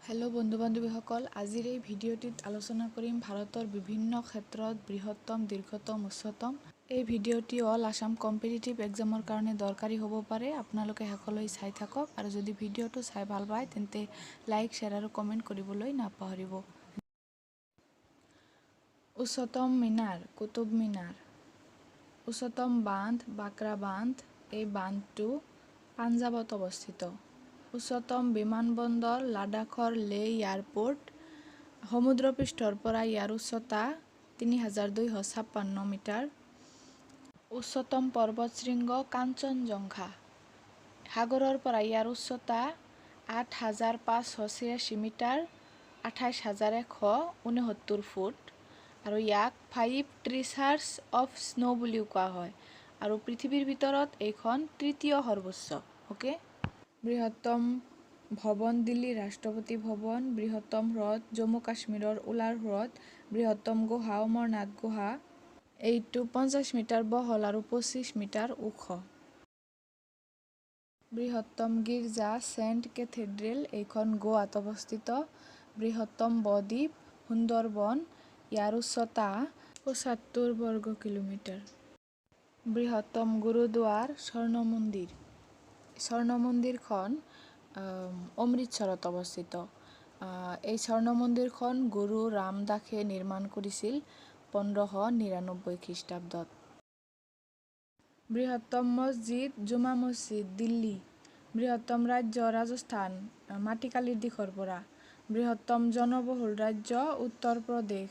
Hello' বন্ধু বান্ধৱীসকল, আজিৰ এই ভিডিঅ'টিত আলোচনা কৰিম ভাৰতৰ বিভিন্ন ক্ষেত্ৰত বৃহত্তম, দীৰ্ঘতম, উচ্চতম। এই ভিডিঅ'টি অল আসাম কম্পিটিটিভ এক্সামৰ কাৰণে দৰকাৰী হ'ব পাৰে। আপোনালোকে শেষলৈ চাই থাকক আৰু যদি ভিডিঅ'টো চাই ভাল পায় তেন্তে লাইক, শ্বেয়াৰ আৰু কমেণ্ট কৰিবলৈ নাপাহৰিব। উচ্চতম মিনাৰ, কুতুব মিনাৰ। উচ্চতম বান্ধ, বাক্ৰা বান্ধ। এই বান্ধটো পাঞ্জাৱত অৱস্থিত। উচ্চতম বিমানবন্দৰ, লাডাখৰ লে এয়াৰপোৰ্ট। সমুদ্ৰপৃষ্ঠৰ পৰা ইয়াৰ উচ্চতা ৩,২৫৬ মিটাৰ। উচ্চতম পৰ্বতশৃংগ, কাঞ্চনজংঘা। সাগৰৰ পৰা ইয়াৰ উচ্চতা ৮,৫৮৬ মিটাৰ, ২৮,১৬৯ ফুট আৰু ইয়াক 5 ট্ৰেচাৰ্ছ অফ স্নো বুলিও কোৱা হয় আৰু পৃথিৱীৰ ভিতৰত এইখন তৃতীয় সৰ্বোচ্চ। অ'কে। বৃহত্তম ভৱন, দিল্লী ৰাষ্ট্ৰপতি ভৱন। বৃহত্তম হ্ৰদ, জম্মু কাশ্মীৰৰ উলাৰ হ্ৰদ। বৃহত্তম গুহা, অমৰনাথ গুহা। এইটো 50 মিটাৰ বহল আৰু 25 মিটাৰ ওখ। বৃহত্তম গীৰ্জা, চেণ্ট কেথেড্ৰেল। এইখন গোৱাত অৱস্থিত। বৃহত্তম বদ্বীপ, সুন্দৰবন। ইয়াৰ উচ্চতা ৭৫ বৰ্গ কিলোমিটাৰ। বৃহত্তম গুৰুদ্বাৰ, স্বৰ্ণ মন্দিৰ। স্বৰ্ণ মন্দিৰখন অমৃতসৰত অৱস্থিত। এই স্বৰ্ণ মন্দিৰখন গুৰু ৰামদাসে নিৰ্মাণ কৰিছিল 1599 খ্ৰীষ্টাব্দত। বৃহত্তম মছজিদ, জুমা মছজিদ, দিল্লী। বৃহত্তম ৰাজ্য, ৰাজস্থান, মাটিকালিৰ দিশৰ পৰা। বৃহত্তম জনবহুল ৰাজ্য, উত্তৰ প্ৰদেশ।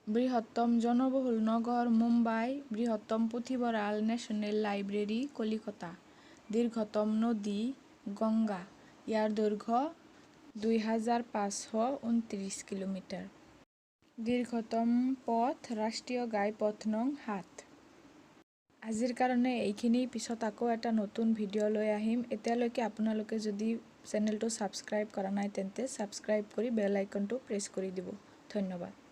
বৃহত্তম জনবহুল নগৰ, মুম্বাই। বৃহত্তম পুথিভঁৰাল, নেশ্যনেল লাইব্ৰেৰী, কলিকতা। দীৰ্ঘতম নদী, গংগা। ইয়াৰ দৈৰ্ঘ্য ২,৫২৯ কিলোমিটাৰ। দীৰ্ঘতম পথ, ৰাষ্ট্ৰীয় ঘাইপথ নং ৭। আজিৰ কাৰণে এইখিনি। পিছত আকৌ এটা নতুন ভিডিঅ' লৈ আহিম। এতিয়ালৈকে আপোনালোকে যদি চেনেলটো ছাবস্ক্ৰাইব কৰা নাই তেন্তে ছাবস্ক্ৰাইব কৰি বেল আইকনটো প্ৰেছ কৰি দিব। ধন্যবাদ।